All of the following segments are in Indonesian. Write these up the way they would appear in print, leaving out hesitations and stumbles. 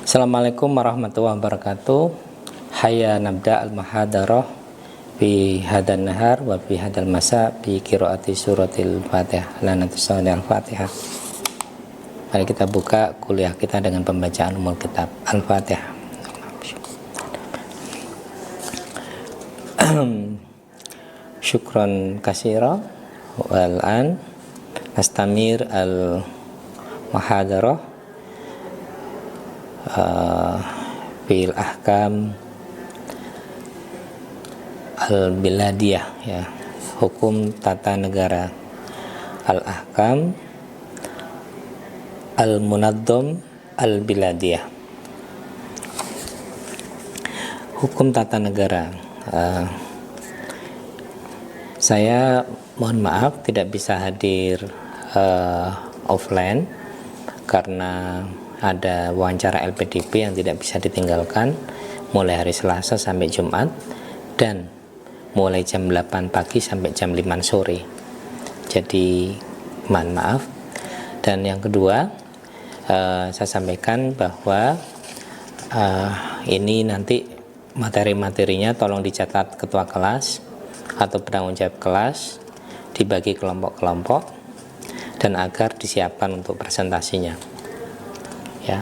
Assalamualaikum warahmatullahi wabarakatuh. Hayya nabda al-muhadarah fi hadan nahar wa fi hadal masa fi qiraati suratil Fatihah. Lanatusawni al-Fatihah. Mari kita buka kuliah kita dengan pembacaan umul kitab Al-Fatihah. Syukran katsira wal an nastamir al-muhadarah fil ahkam al-biladiyah, ya, hukum tata negara, al-ahkam al-munaddam al-biladiyah, hukum tata negara. Saya mohon maaf tidak bisa hadir offline karena ada wawancara LPDP yang tidak bisa ditinggalkan mulai hari Selasa sampai Jumat dan mulai jam 8 pagi sampai jam 5 sore. Jadi mohon maaf. Dan yang kedua, saya sampaikan bahwa ini nanti materi-materinya tolong dicatat ketua kelas atau penanggung jawab kelas, dibagi kelompok-kelompok dan agar disiapkan untuk presentasinya, ya.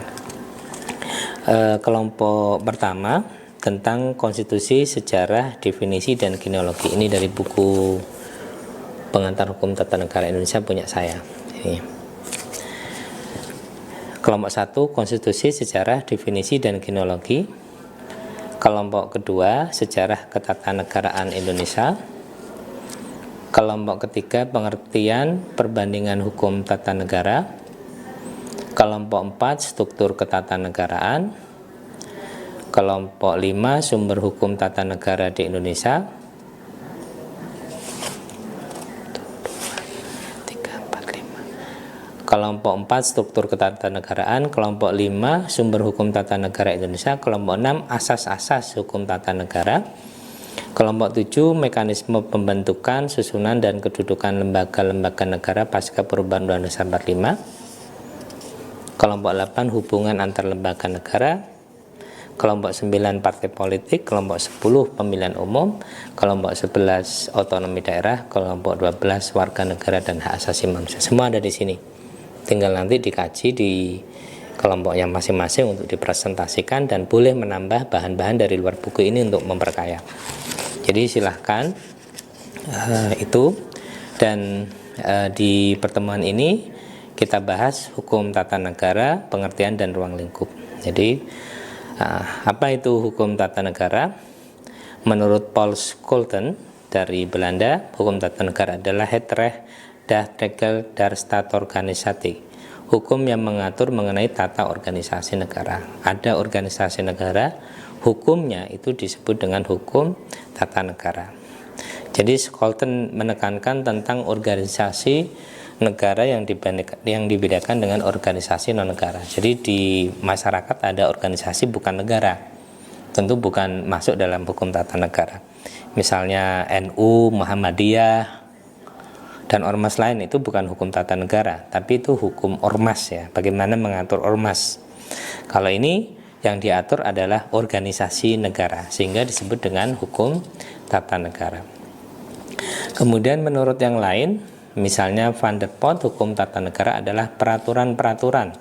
Kelompok pertama tentang konstitusi, sejarah, definisi dan genealogi. Ini dari buku Pengantar Hukum Tata Negara Indonesia punya saya. Ini. Kelompok 1 konstitusi, sejarah, definisi dan genealogi. Kelompok kedua sejarah ketatanegaraan Indonesia. Kelompok ketiga pengertian perbandingan hukum tata negara. Kelompok 4 struktur ketatanegaraan. Kelompok 5 sumber hukum tata negara di Indonesia. Kelompok 4 struktur ketatanegaraan. Kelompok 5 sumber hukum tata negara Indonesia. Kelompok 6 asas-asas hukum tata negara. Kelompok 7 mekanisme pembentukan, susunan dan kedudukan lembaga-lembaga negara pasca perubahan Undang-Undang Dasar 45. Kelompok 8 hubungan antar lembaga negara. Kelompok 9 partai politik. Kelompok 10 pemilihan umum. Kelompok 11 otonomi daerah. Kelompok 12 warga negara dan hak asasi manusia. Semua ada di sini. Tinggal nanti dikaji di kelompoknya masing-masing untuk dipresentasikan dan boleh menambah bahan-bahan dari luar buku ini untuk memperkaya. Jadi silahkan itu. Dan di pertemuan ini kita bahas hukum tata negara, pengertian dan ruang lingkup. Jadi apa itu hukum tata negara? Menurut Paul Scholten dari Belanda, hukum tata negara adalah het recht dat regelt der staatsorganisatie, hukum yang mengatur mengenai tata organisasi negara. Ada organisasi negara, hukumnya itu disebut dengan hukum tata negara. Jadi Scholten menekankan tentang organisasi negara yang dibedakan dengan organisasi non negara. Jadi di masyarakat ada organisasi bukan negara, tentu bukan masuk dalam hukum tata negara. Misalnya NU, Muhammadiyah dan ormas lain itu bukan hukum tata negara, tapi itu hukum ormas, ya. Bagaimana mengatur ormas. Kalau ini yang diatur adalah organisasi negara, sehingga disebut dengan hukum tata negara. Kemudian menurut yang lain, misalnya Van der Pot, hukum tata negara adalah peraturan-peraturan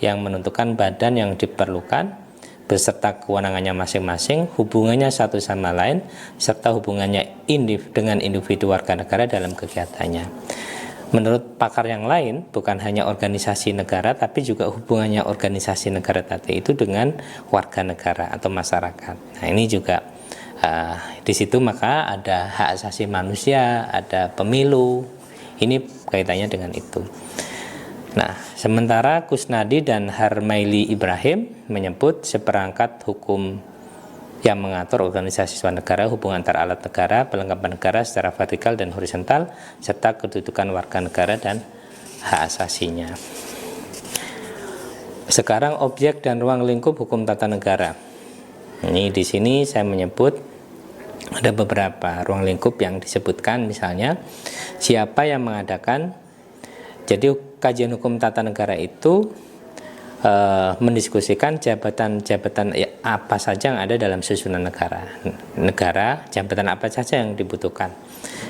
yang menentukan badan yang diperlukan beserta kewenangannya masing-masing, hubungannya satu sama lain, serta hubungannya dengan individu warga negara dalam kegiatannya. Menurut pakar yang lain, bukan hanya organisasi negara, tapi juga hubungannya organisasi negara tadi itu dengan warga negara atau masyarakat. Nah ini juga di situ maka ada hak asasi manusia, ada pemilu, ini kaitannya dengan itu. Nah, sementara Kusnadi dan Harmaili Ibrahim menyebut seperangkat hukum yang mengatur organisasi suatu negara, hubungan antar alat negara, pelengkapan negara secara vertikal dan horizontal, serta kedudukan warga negara dan hak asasinya. Sekarang objek dan ruang lingkup hukum tata negara. Ini di sini saya menyebut ada beberapa ruang lingkup yang disebutkan, misalnya siapa yang mengadakan. Jadi kajian hukum tata negara itu mendiskusikan jabatan-jabatan apa saja yang ada dalam susunan negara, jabatan apa saja yang dibutuhkan.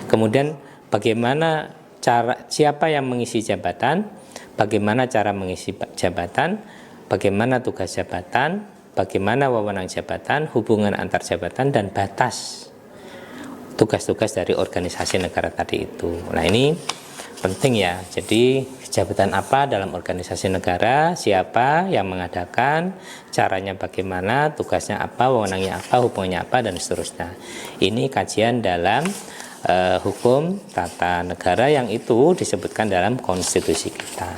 Kemudian bagaimana siapa yang mengisi jabatan, bagaimana cara mengisi jabatan, bagaimana tugas jabatan, bagaimana wewenang jabatan, hubungan antar jabatan, dan batas tugas-tugas dari organisasi negara tadi itu. Nah, ini penting ya. Jadi jabatan apa dalam organisasi negara, siapa yang mengadakan, caranya bagaimana, tugasnya apa, wewenangnya apa, hubungannya apa, dan seterusnya. Ini kajian dalam hukum tata negara yang itu disebutkan dalam konstitusi kita.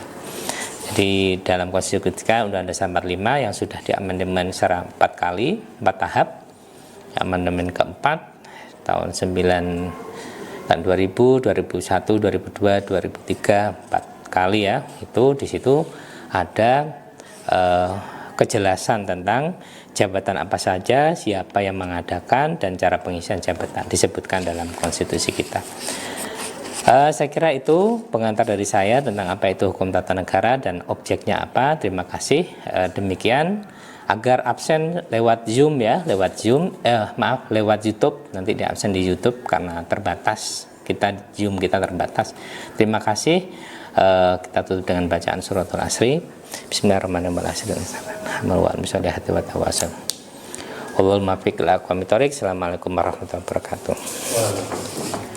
Jadi dalam konstitusi kita Undang-Undang Dasar 45 yang sudah diamandemen secara 4 tahap. Amandemen keempat tahun 2000, 2001, 2002, 2003, 4 kali ya. Itu di situ ada kejelasan tentang jabatan apa saja, siapa yang mengadakan, dan cara pengisian jabatan disebutkan dalam konstitusi kita. Saya kira itu pengantar dari saya tentang apa itu hukum tata negara dan objeknya apa. Terima kasih. Demikian. Agar absen lewat Zoom ya, lewat YouTube, nanti di absen di YouTube karena terbatas, Zoom kita terbatas. Terima kasih. Kita tutup dengan bacaan suratul Asri. Bismillahirrahmanirrahim. Assalamualaikum warahmatullahi wabarakatuh.